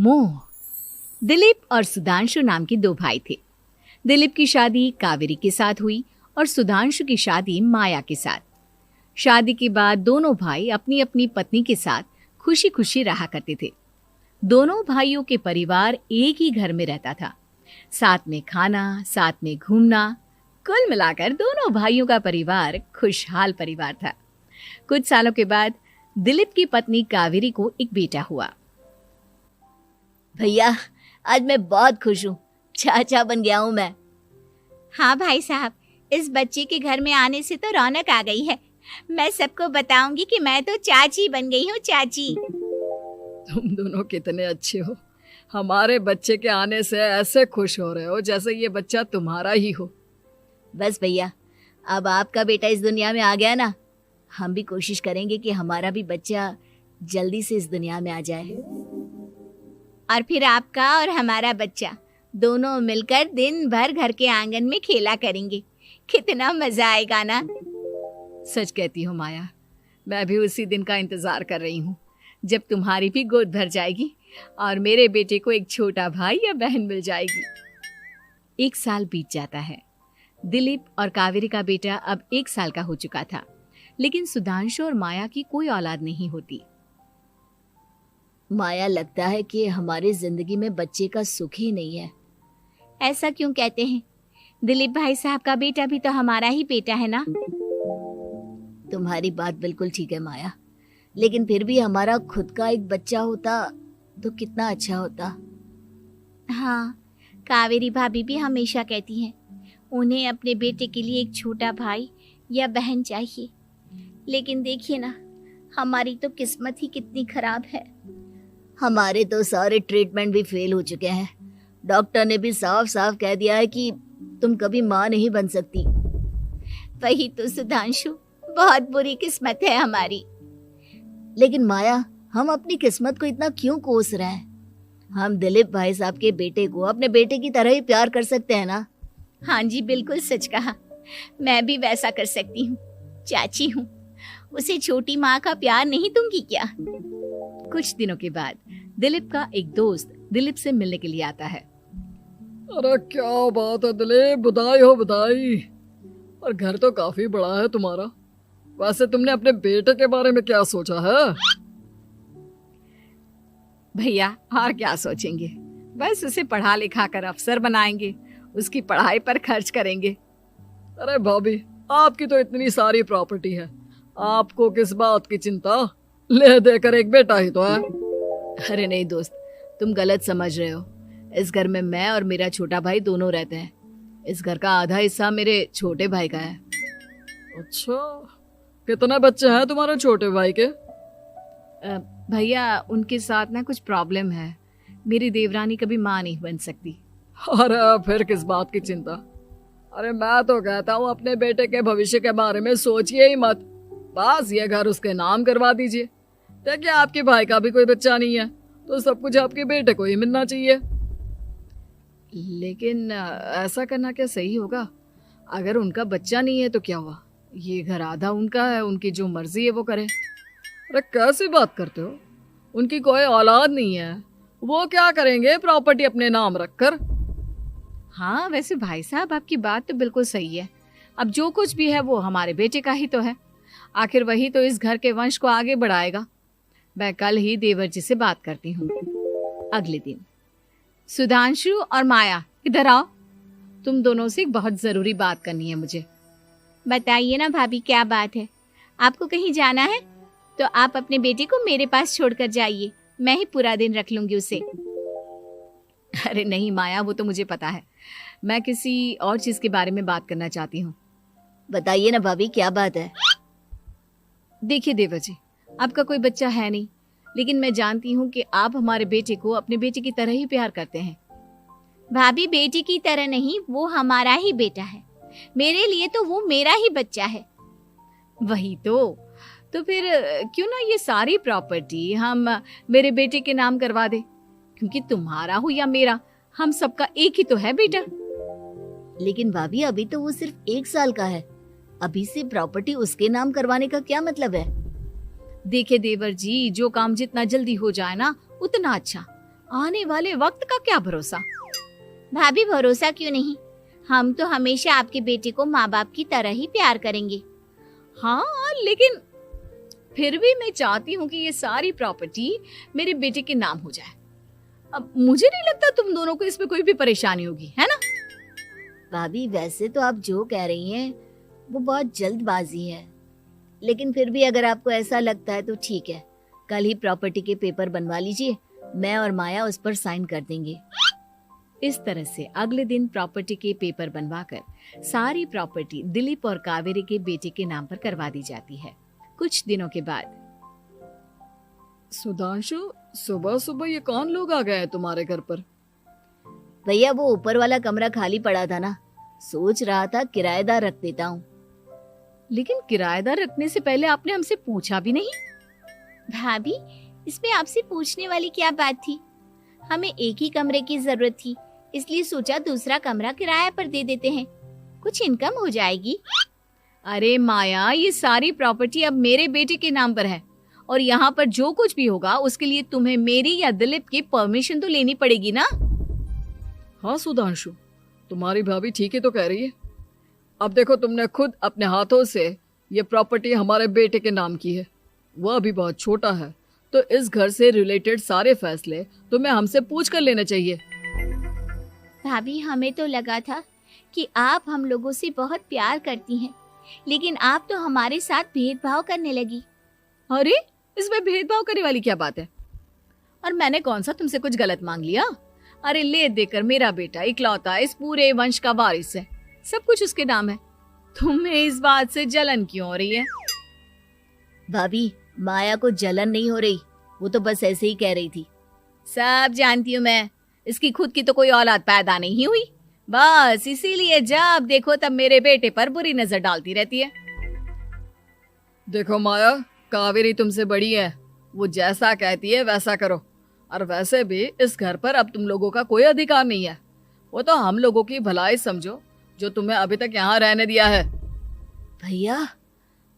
मोह। दिलीप और सुधांशु नाम के दो भाई थे। दिलीप की शादी कावेरी के साथ हुई और सुधांशु की शादी माया के साथ। शादी के बाद दोनों भाई अपनी अपनी पत्नी के साथ खुशी खुशी रहा करते थे। दोनों भाइयों के परिवार एक ही घर में रहता था। साथ में खाना, साथ में घूमना, कुल मिलाकर दोनों भाइयों का परिवार खुशहाल परिवार था। कुछ सालों के बाद दिलीप की पत्नी कावेरी को एक बेटा हुआ। भैया, आज मैं बहुत खुश हूँ, चाचा बन गया हूँ मैं। हाँ भाई साहब, इस बच्चे के घर में आने से तो रौनक आ गई है। मैं सबको बताऊंगी कि मैं तो चाची बन गई हूँ, चाची। तुम दोनों कितने अच्छे हो। हमारे बच्चे के आने से ऐसे खुश हो रहे हो जैसे ये बच्चा तुम्हारा ही हो। बस भैया, अब आपका बेटा इस दुनिया में आ गया ना, हम भी कोशिश करेंगे कि हमारा भी बच्चा जल्दी से इस दुनिया में आ जाए। और फिर आपका और हमारा बच्चा दोनों मिलकर दिन भर घर के आंगन में खेला करेंगे। कितना मजा आएगा ना। सच कहती हूँ माया, मैं भी उसी दिन का इंतजार कर रही हूँ जब तुम्हारी भी गोद भर जाएगी और मेरे बेटे को एक छोटा भाई या बहन मिल जाएगी। 1 साल बीत जाता है। दिलीप और कावेरी का बेटा अब 1 साल का हो चुका था, लेकिन सुधांशु और माया की कोई औलाद नहीं होती। माया, लगता है कि हमारी जिंदगी में बच्चे का सुख ही नहीं है। ऐसा क्यों कहते हैं? दिलीप भाई साहब का बेटा भी तो हमारा ही बेटा है ना। तुम्हारी बात बिल्कुल ठीक है माया, लेकिन फिर भी हमारा खुद का एक बच्चा होता तो कितना अच्छा होता। हाँ, कावेरी भाभी भी हमेशा कहती हैं उन्हें अपने बेटे के लिए एक छोटा भाई या बहन चाहिए। लेकिन देखिए ना, हमारी तो किस्मत ही कितनी खराब है। हमारे तो सारे ट्रीटमेंट भी फेल हो चुके हैं। डॉक्टर ने भी साफ साफ कह दिया है कि तुम कभी माँ नहीं बन सकती। वही तो सुधांशु, बहुत बुरी किस्मत है हमारी। लेकिन माया, हम अपनी किस्मत को इतना क्यों कोस रहे हैं? हम दिलीप भाई साहब के बेटे को अपने बेटे की तरह ही प्यार कर सकते हैं ना। हाँ जी, बिल्कुल सच कहा। मैं भी वैसा कर सकती हूँ। चाची हूँ, उसे छोटी माँ का प्यार नहीं दूंगी क्या? कुछ दिनों के बाद दिलीप का एक दोस्त दिलीप से मिलने के लिए आता है। अरे क्या बात है दिलीप, बधाई हो बधाई। और घर तो काफी बड़ा है तुम्हारा। वैसे तुमने अपने बेटे के बारे में क्या सोचा है? भैया, और क्या सोचेंगे, बस उसे पढ़ा लिखा कर अफसर बनाएंगे, उसकी पढ़ाई पर खर्च करेंगे। अरे भाभी, आपकी तो इतनी सारी प्रॉपर्टी है, आपको किस बात की चिंता? ले देकर एक बेटा ही तो है। अरे नहीं दोस्त, तुम गलत समझ रहे हो। इस घर में मैं और मेरा छोटा भाई दोनों रहते हैं। इस घर का आधा हिस्सा मेरे छोटे भाई का है। अच्छा, कितने बच्चे हैं तुम्हारे छोटे भाई के? भैया, उनके साथ ना कुछ प्रॉब्लम है। मेरी देवरानी कभी माँ नहीं बन सकती। अरे फिर किस बात की चिंता? अरे मैं तो कहता हूँ अपने बेटे के भविष्य के बारे में सोचिए ही मत। बस ये घर उसके नाम करवा दीजिए। देखिए, आपके भाई का भी कोई बच्चा नहीं है तो सब कुछ आपके बेटे को ही मिलना चाहिए। लेकिन ऐसा करना क्या सही होगा? अगर उनका बच्चा नहीं है तो क्या हुआ? ये घर आधा उनका है, उनकी जो मर्जी है वो करे। अरे कैसी बात करते हो? उनकी कोई औलाद नहीं है, वो क्या करेंगे प्रॉपर्टी अपने नाम रखकर? हाँ, वैसे भाई साहब आपकी बात तो बिल्कुल सही है। अब जो कुछ भी है वो हमारे बेटे का ही तो है। आखिर वही तो इस घर के वंश को आगे बढ़ाएगा। मैं कल ही देवर जी से बात करती हूँ। अगले दिन सुधांशु और माया, इधर आओ। तुम दोनों से एक बहुत जरूरी बात करनी है मुझे। बताइए ना भाभी, क्या बात है? आपको कहीं जाना है तो आप अपने बेटे को मेरे पास छोड़कर जाइए। मैं ही पूरा दिन रख लूंगी उसे। अरे नहीं माया, वो तो मुझे पता है। मैं किसी और चीज के बारे में बात करना चाहती हूँ। बताइए ना भाभी, क्या बात है? देखिए देवर जी, आपका कोई बच्चा है नहीं, लेकिन मैं जानती हूँ कि आप हमारे बेटे को अपने बेटे की तरह ही प्यार करते हैं। भाभी, बेटी की तरह नहीं, वो हमारा ही बेटा है। मेरे लिए तो वो मेरा ही बच्चा है। वही तो फिर क्यों ना ये सारी प्रॉपर्टी हम मेरे बेटे के नाम करवा दे, क्योंकि तुम्हारा हो या मेरा, हम सबका एक ही तो है बेटा। लेकिन भाभी, अभी तो वो सिर्फ 1 साल का है। अभी से प्रॉपर्टी उसके नाम करवाने का क्या मतलब है? देखिए देवर जी, जो काम जितना जल्दी हो जाए ना उतना अच्छा। आने वाले वक्त का क्या भरोसा। भाभी भरोसा क्यों नहीं, हम तो हमेशा आपके बेटे को माँ बाप की तरह ही प्यार करेंगे। हाँ, लेकिन फिर भी मैं चाहती हूँ कि ये सारी प्रॉपर्टी मेरे बेटे के नाम हो जाए। अब मुझे नहीं लगता तुम दोनों को इसमें कोई भी परेशानी होगी, है ना? भाभी वैसे तो आप जो कह रही हैं वो बहुत जल्दबाजी है, लेकिन फिर भी अगर आपको ऐसा लगता है तो ठीक है, कल ही प्रॉपर्टी के पेपर बनवा लीजिए, मैं और माया उस पर साइन कर देंगे। इस तरह से अगले दिन प्रॉपर्टी के पेपर बनवाकर सारी प्रॉपर्टी दिलीप और कावेरी के बेटे के नाम पर करवा दी जाती है। कुछ दिनों के बाद सुधांशु, सुबह सुबह ये कौन लोग आ गए हैं तुम्हारे घर पर? भैया वो ऊपर वाला कमरा खाली पड़ा था ना, सोच रहा था किराएदार रख देता हूँ। लेकिन किराएदार रखने से पहले आपने हमसे पूछा भी नहीं। भाभी इसमें आपसे पूछने वाली क्या बात थी, हमें एक ही कमरे की जरूरत थी, इसलिए सोचा दूसरा कमरा किराए पर दे देते हैं, कुछ इनकम हो जाएगी। अरे माया, ये सारी प्रॉपर्टी अब मेरे बेटे के नाम पर है और यहाँ पर जो कुछ भी होगा उसके लिए तुम्हें मेरी या दिलीप की परमिशन तो लेनी पड़ेगी ना। हाँ सुधांशु, तुम्हारी भाभी ठीक ही तो कह रही है। अब देखो, तुमने खुद अपने हाथों से ये प्रॉपर्टी हमारे बेटे के नाम की है, वह अभी बहुत छोटा है, तो इस घर से रिलेटेड सारे फैसले तुम्हें हमसे पूछ कर लेने चाहिए। भाभी हमें तो लगा था कि आप हम लोगों से बहुत प्यार करती हैं, लेकिन आप तो हमारे साथ भेदभाव करने लगी। अरे, इसमें भेदभाव करने वाली क्या बात है? और मैंने कौन सा तुमसे कुछ गलत मांग लिया? अरे ले देकर मेरा बेटा इकलौता इस पूरे वंश का वारिस है, सब कुछ उसके नाम है। तुम्हें इस बात से जलन क्यों हो रही है? भाभी माया को जलन नहीं हो रही, वो तो बस ऐसे ही कह रही थी। सब जानती हूँ मैं, इसकी खुद की तो कोई औलाद पैदा नहीं हुई, बस इसीलिए जब देखो तब मेरे बेटे पर बुरी नजर डालती रहती है। देखो माया, कावेरी तुमसे बड़ी है, वो जैसा कहती है वैसा करो। और वैसे भी इस घर पर अब तुम लोगों का कोई अधिकार नहीं है, वो तो हम लोगों की भलाई समझो जो तुम्हें अभी तक यहाँ रहने दिया है। भैया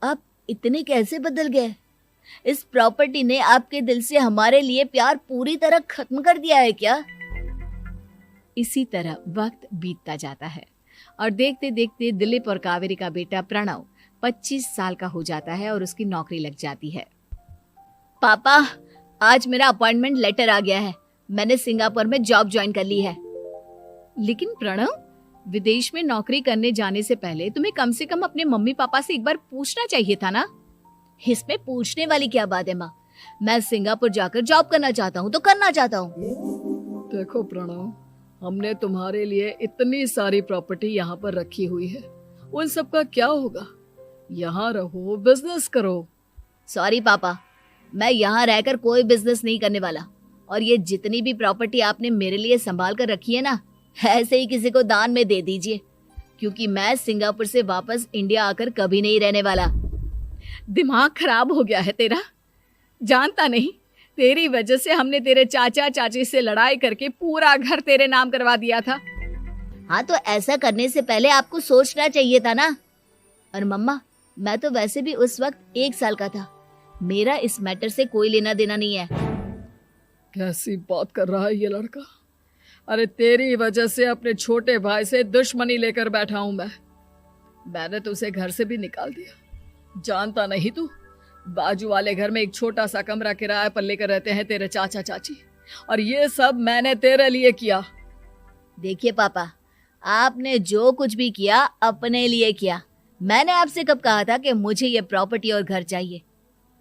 आप इतने कैसे बदल गए? इस प्रॉपर्टी ने आपके दिल से हमारे लिए प्यार पूरी तरह खत्म कर दिया है क्या? इसी तरह वक्त बीतता जाता है और देखते देखते दिलीप और कावेरी का बेटा प्रणव 25 साल का हो जाता है और उसकी नौकरी लग जाती है। पापा आज मेरा अपॉइंटमेंट लेटर आ गया है, मैंने सिंगापुर में जॉब ज्वाइन कर ली है। लेकिन प्रणव, विदेश में नौकरी करने जाने से पहले तुम्हें कम से कम अपने मम्मी पापा से एक बार पूछना चाहिए था ना। इसमें पूछने वाली क्या बात है माँ, मैं सिंगापुर जाकर जॉब करना चाहता हूँ तो करना चाहता हूँ। देखो प्रणव, हमने तुम्हारे लिए इतनी सारी प्रॉपर्टी यहाँ पर रखी हुई है, उन सब का क्या होगा? यहाँ रहो, बिजनेस करो। सॉरी पापा, मैं यहाँ रहकर कोई बिजनेस नहीं करने वाला, और ये जितनी भी प्रॉपर्टी आपने मेरे लिए संभाल कर रखी है ना, ऐसे ही किसी को दान में दे दीजिए, क्योंकि मैं सिंगापुर से वापस इंडिया आकर कभी नहीं रहने वाला। दिमाग खराब हो गया है तेरा, जानता नहीं तेरी वजह से हमने तेरे चाचा चाची से लड़ाई करके पूरा घर तेरे नाम करवा दिया था। हाँ तो ऐसा करने से पहले आपको सोचना चाहिए था ना। और मम्मा, मैं तो वैसे भी उस वक्त 1 साल का था, मेरा इस मैटर से कोई लेना देना नहीं है। कैसी बात कर रहा है ये लड़का? अरे तेरी वजह से अपने छोटे भाई से दुश्मनी लेकर बैठा हूं मैंने तो उसे घर से भी निकाल दिया। जानता नहीं तू, बाजू वाले घर में एक छोटा सा कमरा किराए पर लेकर रहते हैं तेरे चाचा चाची, और ये सब मैंने तेरे लिए किया। देखिए पापा, आपने जो कुछ भी किया अपने लिए किया। मैंने आपसे कब कहा था कि मुझे ये प्रॉपर्टी और घर चाहिए?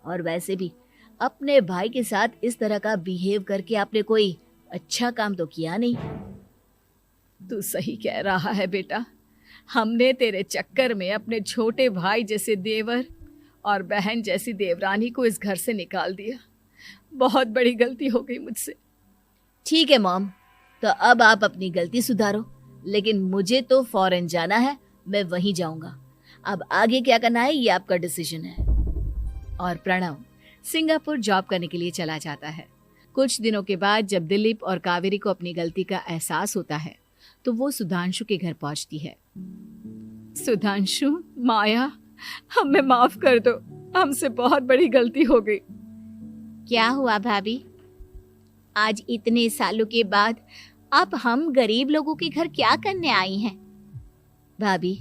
और वैसे भी अपने भाई के साथ इस तरह का बिहेव करके आपने कोई अच्छा काम तो किया नहीं। तू सही कह रहा है बेटा, हमने तेरे चक्कर में अपने छोटे भाई जैसे देवर और बहन जैसी देवरानी को इस घर से निकाल दिया। बहुत बड़ी गलती हो गई मुझसे। ठीक है मॉम, तो अब आप अपनी गलती सुधारो, लेकिन मुझे तो फॉरेन जाना है, मैं वहीं जाऊंगा। अब आगे क्या करना है ये आपका डिसीजन है। और प्रणव सिंगापुर जॉब करने के लिए चला जाता है। कुछ दिनों के बाद जब दिलीप और कावेरी को अपनी गलती का एहसास होता है तो वो सुधांशु के घर पहुंचती है। सुधांशु, माया, हमें माफ कर दो, हमसे बहुत बड़ी गलती हो गई। क्या हुआ भाभी? आज इतने सालों के बाद अब हम गरीब लोगों के घर क्या करने आई हैं? भाभी,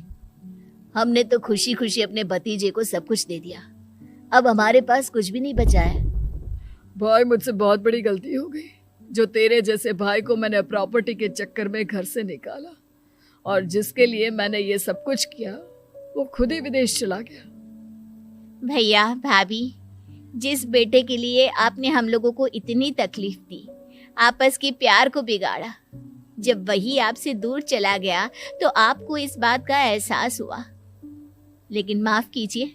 हमने तो खुशी खुशी अपने भतीजे को सब कुछ दे दिया, अब हमारे पास कुछ भी नहीं बचा है। भाई मुझसे बहुत बड़ी गलती हो गई, जो तेरे जैसे भाई को मैंने प्रॉपर्टी के चक्कर में घर से निकाला, और जिसके लिए मैंने ये सब कुछ किया वो खुद ही विदेश चला गया। भैया भाभी, जिस बेटे के लिए आपने हम लोगों को इतनी तकलीफ दी, आपस के प्यार को बिगाड़ा, जब वही आपसे दूर चला गया तो आपको इस बात का एहसास हुआ। लेकिन माफ कीजिए,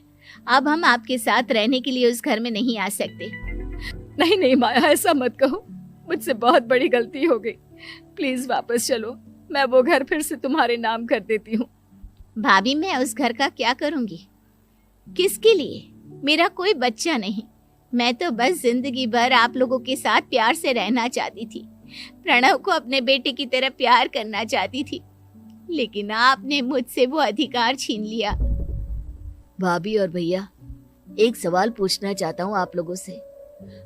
अब हम आपके साथ रहने के लिए उस घर में नहीं आ सकते। नहीं नहीं माया, ऐसा मत कहो, मुझसे बहुत बड़ी गलती हो गई, प्लीज वापस चलो, मैं वो घर फिर से तुम्हारे नाम कर देती हूँ। भाभी, मैं उस घर का क्या करूंगी? किसके लिए? मेरा कोई बच्चा नहीं, मैं तो बस जिंदगी भर आप लोगों के साथ प्यार से रहना चाहती थी, प्रणव को अपने बेटे की तरह प्यार करना चाहती थी, लेकिन आपने मुझसे वो अधिकार छीन लिया। भाभी और भैया, एक सवाल पूछना चाहता हूँ आप लोगों से।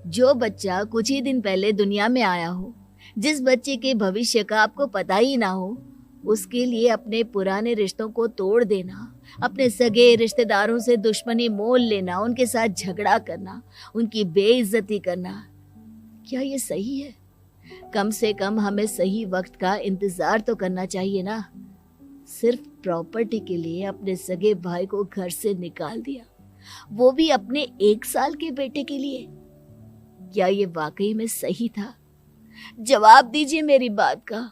जो बच्चा कुछ ही दिन पहले दुनिया में आया हो, जिस बच्चे के भविष्य का आपको पता ही ना हो, उसके लिए अपने पुराने रिश्तों को तोड़ देना, अपने सगे रिश्तेदारों से दुश्मनी मोल लेना, उनके साथ झगड़ा करना, उनकी बेइज्जती करना, क्या ये सही है? कम से कम हमें सही वक्त का इंतजार तो करना चाहिए ना। सिर्फ प्रॉपर्टी के लिए अपने सगे भाई को घर से निकाल दिया, वो भी अपने 1 साल के बेटे के लिए। क्या ये वाकई में सही था? जवाब दीजिए मेरी बात का।